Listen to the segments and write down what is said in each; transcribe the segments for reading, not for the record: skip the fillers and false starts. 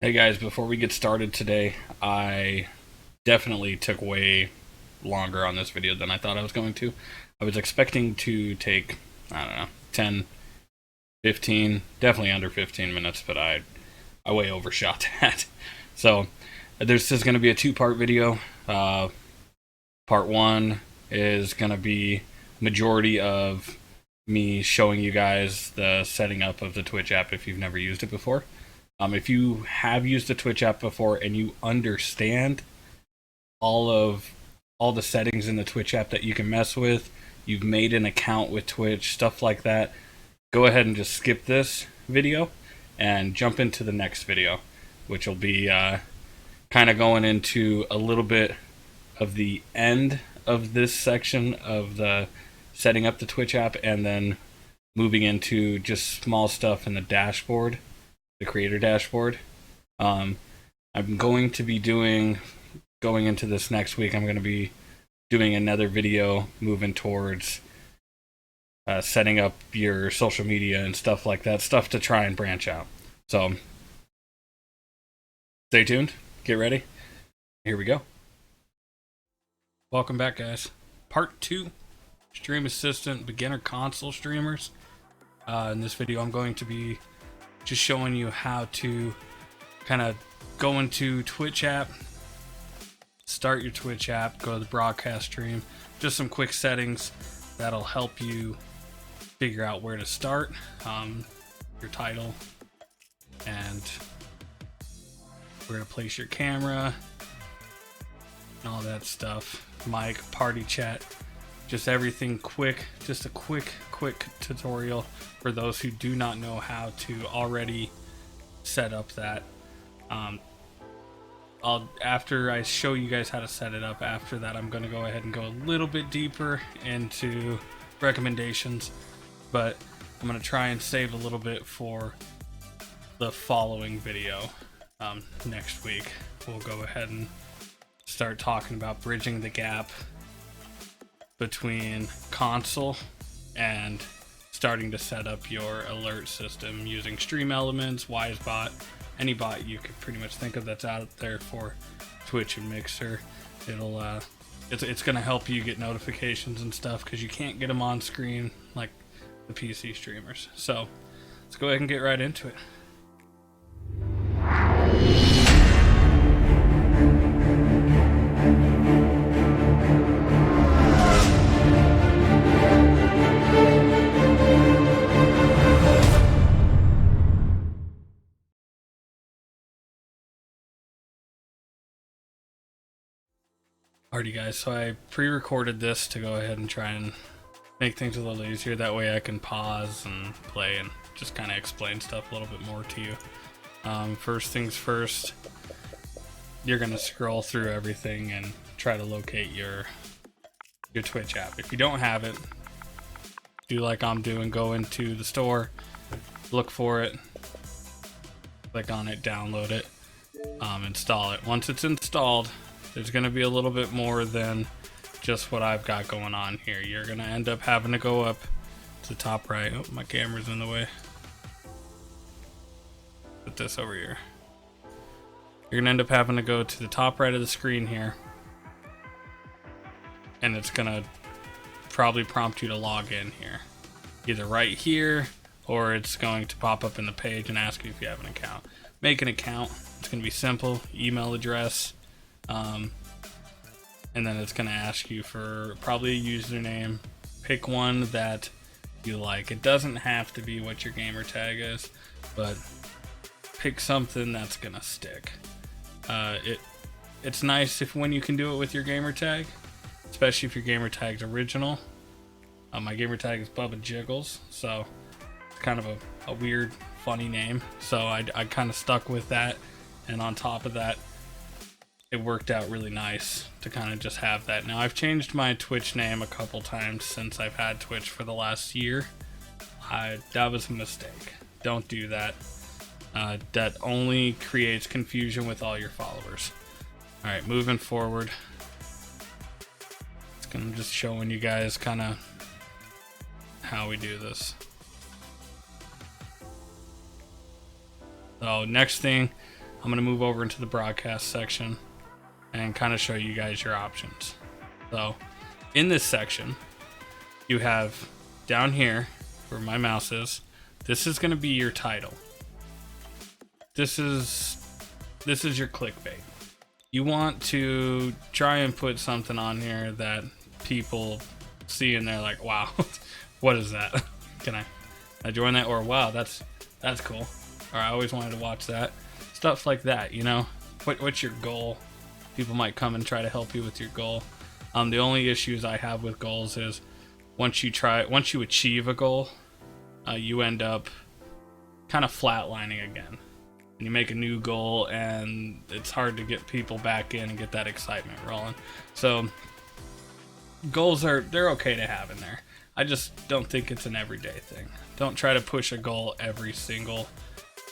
Hey guys, before we get started today, I definitely took way longer on this video than I thought I was going to. I was expecting to take, I don't know, 10, 15, definitely under 15 minutes, but I way overshot that. So, this is going to be a two-part video. Part one is going to be majority of me showing you guys the setting up of the Twitch app if you've never used it before. If you have used the Twitch app before and you understand all the settings in the Twitch app that you can mess with, you've made an account with Twitch, stuff like that, go ahead and just skip this video and jump into the next video, which will be kind of going into a little bit of the end of this section of the setting up the Twitch app, and then moving into just small stuff in the dashboard, the creator dashboard. I'm going to be going into this next week, I'm going to be doing another video moving towards setting up your social media and stuff like that, stuff to try and branch out. So stay tuned, get ready, here we go. Welcome back, guys. Part 2, Stream Assistant Beginner Console Streamers. In this video I'm going to be just showing you how to kind of go into Twitch app, start your Twitch app, go to the broadcast stream, just some quick settings that'll help you figure out where to start, your title, and where to place your camera, and all that stuff, mic, party chat, just everything quick, just a quick tutorial for those who do not know how to already set up that. After I show you guys how to set it up, after that I'm going to go ahead and go a little bit deeper into recommendations, but I'm going to try and save a little bit for the following video. Next week we'll go ahead and start talking about bridging the gap between console and starting to set up your alert system using Stream Elements, Wisebot, any bot you could pretty much think of that's out there for Twitch and Mixer. It's going to help you get notifications and stuff because you can't get them on screen like the PC streamers. So let's go ahead and get right into it. Alrighty guys, so I pre-recorded this to go ahead and try and make things a little easier. That way I can pause and play and just kind of explain stuff a little bit more to you. First things first, you're going to scroll through everything and try to locate your Twitch app. If you don't have it, do like I'm doing, go into the store, look for it, click on it, download it, install it. Once it's installed, there's going to be a little bit more than just what I've got going on here. You're going to end up having to go up to the top right. Oh, my camera's in the way. Put this over here. You're going to end up having to go to the top right of the screen here. And it's going to probably prompt you to log in here. Either right here, or it's going to pop up in the page and ask you if you have an account. Make an account. It's going to be simple. Email address. And then it's going to ask you for probably a username. Pick one that you like. It doesn't have to be what your gamer tag is, but pick something that's going to stick. It's nice if when you can do it with your gamer tag, especially if your gamer tag's original. My gamer tag is Bubba Jiggles, so it's kind of a weird, funny name. So I kind of stuck with that, and on top of that, it worked out really nice to kind of just have that. Now, I've changed my Twitch name a couple times since I've had Twitch for the last year. That was a mistake. Don't do that. That only creates confusion with all your followers. Alright, moving forward. I'm just showing you guys kind of how we do this. So next thing, I'm going to move over into the broadcast section and kind of show you guys your options. So in this section, you have down here where my mouse is, this is going to be your title. This is your clickbait. You want to try and put something on here that people see and they're like, wow, what is that? Can I join that? Or wow, that's cool. Or I always wanted to watch that. Stuff like that, you know? What's your goal? People might come and try to help you with your goal. The only issues I have with goals is once you achieve a goal, you end up kind of flatlining again. And you make a new goal and it's hard to get people back in and get that excitement rolling. So goals they're okay to have in there. I just don't think it's an everyday thing. Don't try to push a goal every single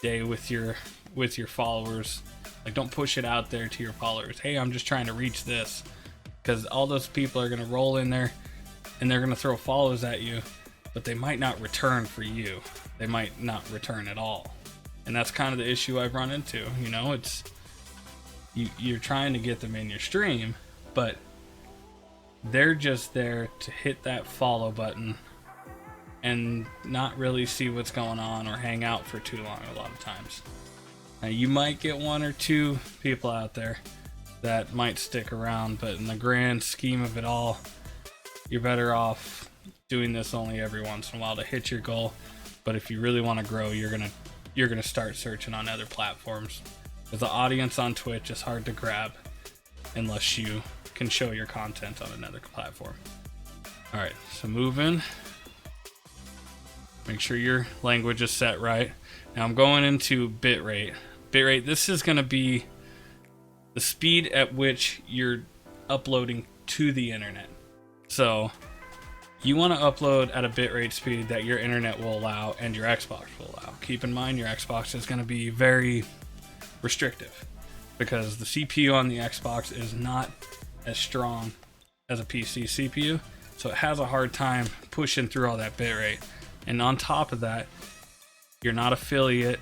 day with your followers. Like, don't push it out there to your followers. Hey, I'm just trying to reach this, because all those people are going to roll in there and they're going to throw follows at you, but they might not return for you. They might not return at all. And that's kind of the issue I've run into. You know, it's you're trying to get them in your stream, but they're just there to hit that follow button and not really see what's going on or hang out for too long a lot of times. Now, you might get one or two people out there that might stick around, but in the grand scheme of it all, you're better off doing this only every once in a while to hit your goal. But if you really want to grow, you're gonna start searching on other platforms, because the audience on Twitch is hard to grab unless you can show your content on another platform. All right, so move in. Make sure your language is set right. Now I'm going into bitrate. Bitrate, this is going to be the speed at which you're uploading to the internet. So you want to upload at a bitrate speed that your internet will allow and your Xbox will allow. Keep in mind your Xbox is going to be very restrictive, because the CPU on the Xbox is not as strong as a PC CPU, so it has a hard time pushing through all that bitrate. And on top of that, you're not affiliate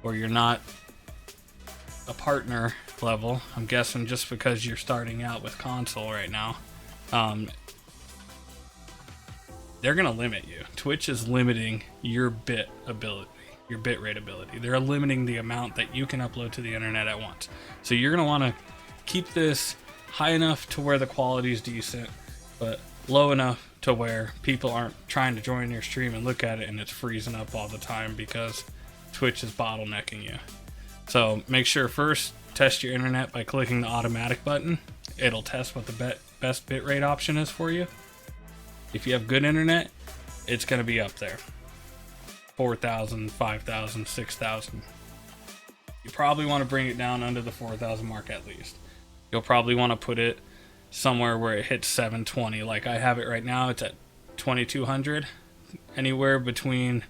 or you're not a partner level. I'm guessing just because you're starting out with console right now. They're going to limit you. Twitch is limiting your bitrate ability. They're limiting the amount that you can upload to the internet at once. So you're going to want to keep this high enough to where the quality is decent, but low enough to where people aren't trying to join your stream and look at it and it's freezing up all the time because Twitch is bottlenecking you. So make sure first test your internet by clicking the automatic button. It'll test what the best bitrate option is for you. If you have good internet, it's going to be up there. 4,000, 5,000, 6,000. You probably want to bring it down under the 4,000 mark at least. You'll probably want to put it somewhere where it hits 720. Like I have it right now, it's at 2,200. Anywhere between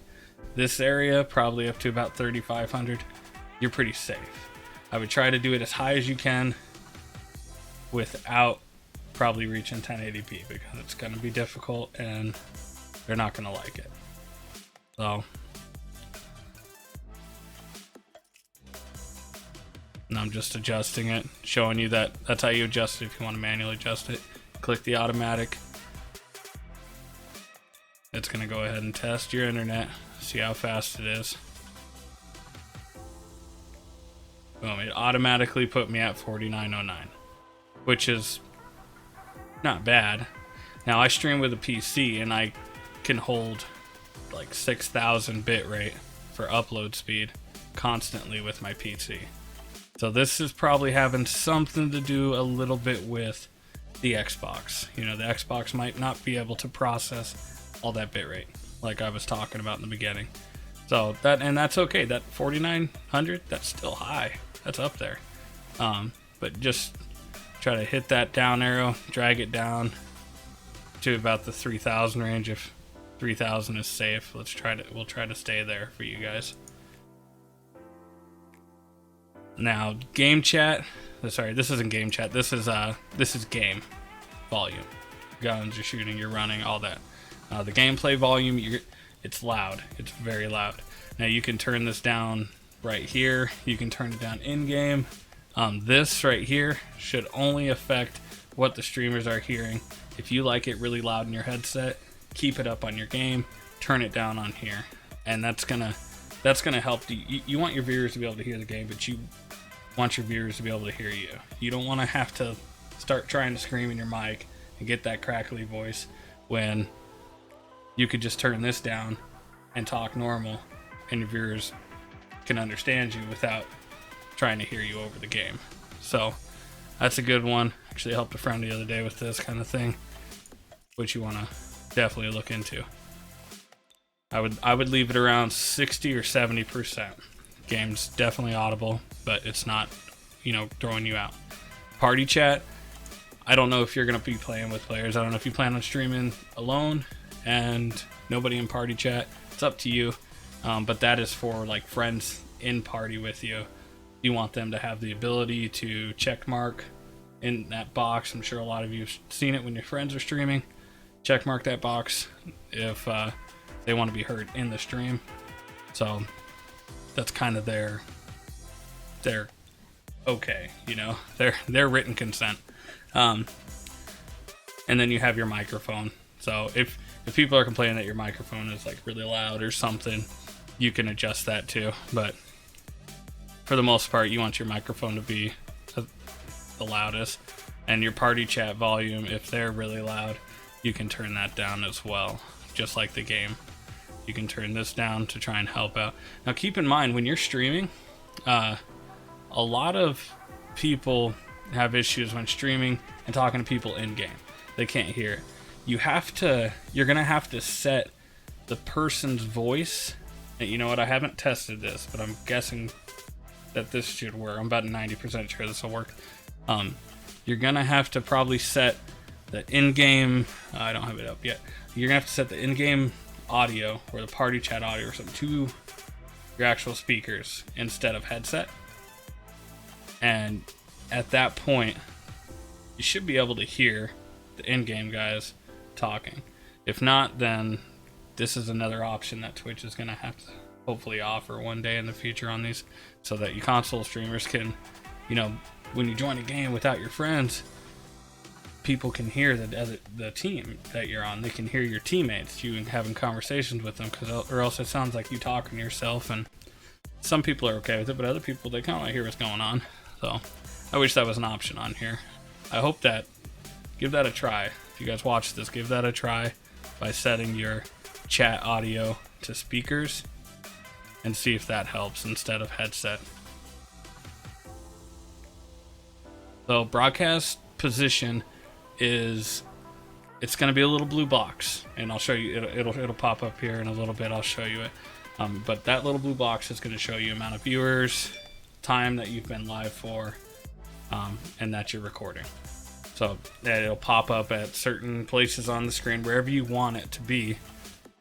this area, probably up to about 3,500, you're pretty safe. I would try to do it as high as you can without probably reaching 1080p, because it's going to be difficult and they're not going to like it. So, and I'm just adjusting it, showing you that that's how you adjust it if you want to manually adjust it. Click the automatic. It's going to go ahead and test your internet, see how fast it is. Boom, it automatically put me at 4909, which is not bad. Now I stream with a PC and I can hold like 6,000 bit rate for upload speed constantly with my PC. So this is probably having something to do a little bit with the Xbox. You know, the Xbox might not be able to process all that bitrate like I was talking about in the beginning. So that's okay. That 4900, that's still high. That's up there. But just try to hit that down arrow, drag it down to about the 3,000 range. If 3,000 is safe, we'll try to stay there for you guys. Now, game chat. Sorry, this isn't game chat. This is game volume. Guns, you're shooting, you're running, all that. The gameplay volume, it's loud. It's very loud. Now you can turn this down right here, you can turn it down in game. This right here should only affect what the streamers are hearing. If you like it really loud in your headset, keep it up on your game, turn it down on here, and that's gonna help. You want your viewers to be able to hear the game, but you want your viewers to be able to hear you. You don't want to have to start trying to scream in your mic and get that crackly voice when you could just turn this down and talk normal, and your viewers can understand you without trying to hear you over the game. So that's a good one. Actually helped a friend the other day with this kind of thing, which you want to definitely look into. I would leave it around 60 or 70%. Game's definitely audible, but it's not, you know, throwing you out. Party chat, I don't know if you're going to be playing with players. I don't know if you plan on streaming alone and nobody in party chat. It's up to you. But that is for like friends in party with you. You want them to have the ability to check mark in that box. I'm sure a lot of you have seen it when your friends are streaming. Check mark that box if they want to be heard in the stream. So that's kind of their okay, you know, their written consent. And then you have your microphone. So if people are complaining that your microphone is like really loud or something, you can adjust that too. But for the most part, you want your microphone to be the loudest, and your party chat volume, if they're really loud, you can turn that down as well, just like the game. You can turn this down to try and help out. Now keep in mind, when you're streaming, a lot of people have issues when streaming and talking to people in game. They can't hear it. You're gonna have to set the person's voice. And you know what, I haven't tested this, but I'm guessing that this should work. I'm about 90% sure this will work. You're gonna have to probably set the in-game, I don't have it up yet. You're gonna have to set the in-game audio or the party chat audio or something to your actual speakers instead of headset. And at that point, you should be able to hear the in-game guys talking. If not, then this is another option that Twitch is going to have to hopefully offer one day in the future on these, so that you console streamers can, you know, when you join a game without your friends, people can hear the team that you're on. They can hear your teammates, you having conversations with them, or else it sounds like you talking to yourself. And some people are okay with it, but other people, they kind of want to hear what's going on. So I wish that was an option on here. I hope that, give that a try. If you guys watch this, give that a try by setting your chat audio to speakers and see if that helps instead of headset. So broadcast position is, it's going to be a little blue box, and I'll show you, it'll pop up here in a little bit. I'll show you it. But that little blue box is going to show you amount of viewers, time that you've been live for, and that you're recording. So it'll pop up at certain places on the screen, wherever you want it to be,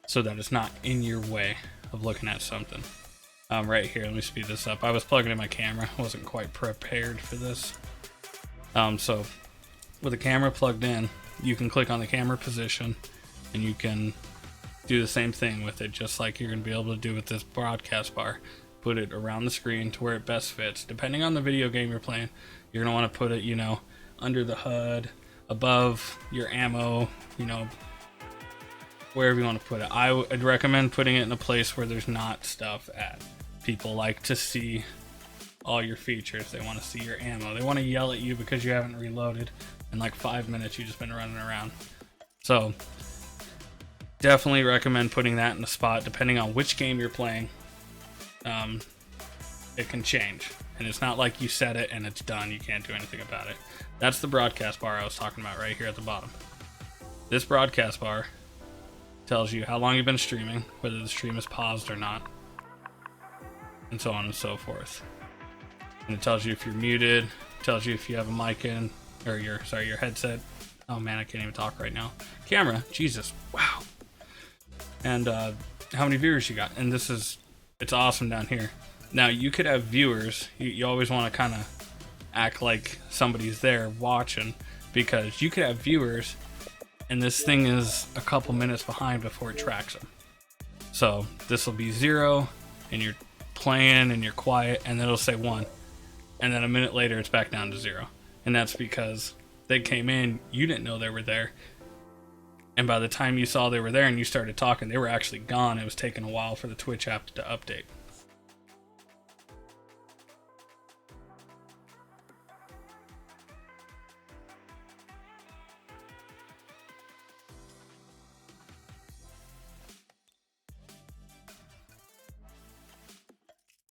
so that it's not in your way of looking at something. Right here, let me speed this up. I was plugging in my camera, wasn't quite prepared for this. So with the camera plugged in, you can click on the camera position, and you can do the same thing with it, just like you're going to be able to do with this broadcast bar. Put it around the screen to where it best fits. Depending on the video game you're playing, you're going to want to put it, you know, under the HUD, above your ammo, you know, wherever you want to put it. I would recommend putting it in a place where there's not stuff at. People like to see all your features. They want to see your ammo. They want to yell at you because you haven't reloaded in like 5 minutes. You've just been running around. So definitely recommend putting that in a spot. Depending on which game you're playing, it can change. And it's not like you set it and it's done. You can't do anything about it. That's the broadcast bar I was talking about right here at the bottom. This broadcast bar tells you how long you've been streaming, whether the stream is paused or not, and so on and so forth. And it tells you if you're muted, tells you if you have a mic in, or your headset. Oh man, I can't even talk right now. Camera, Jesus, wow. And how many viewers you got. And this is, it's awesome down here. Now you could have viewers, you always want to kind of act like somebody's there watching, because you could have viewers and this thing is a couple minutes behind before it tracks them. So this will be 0 and playing and you're quiet, and then it'll say 1. And then a minute later, it's back down to 0. And that's because they came in, you didn't know they were there. And by the time you saw they were there and you started talking, they were actually gone. It was taking a while for the Twitch app to update.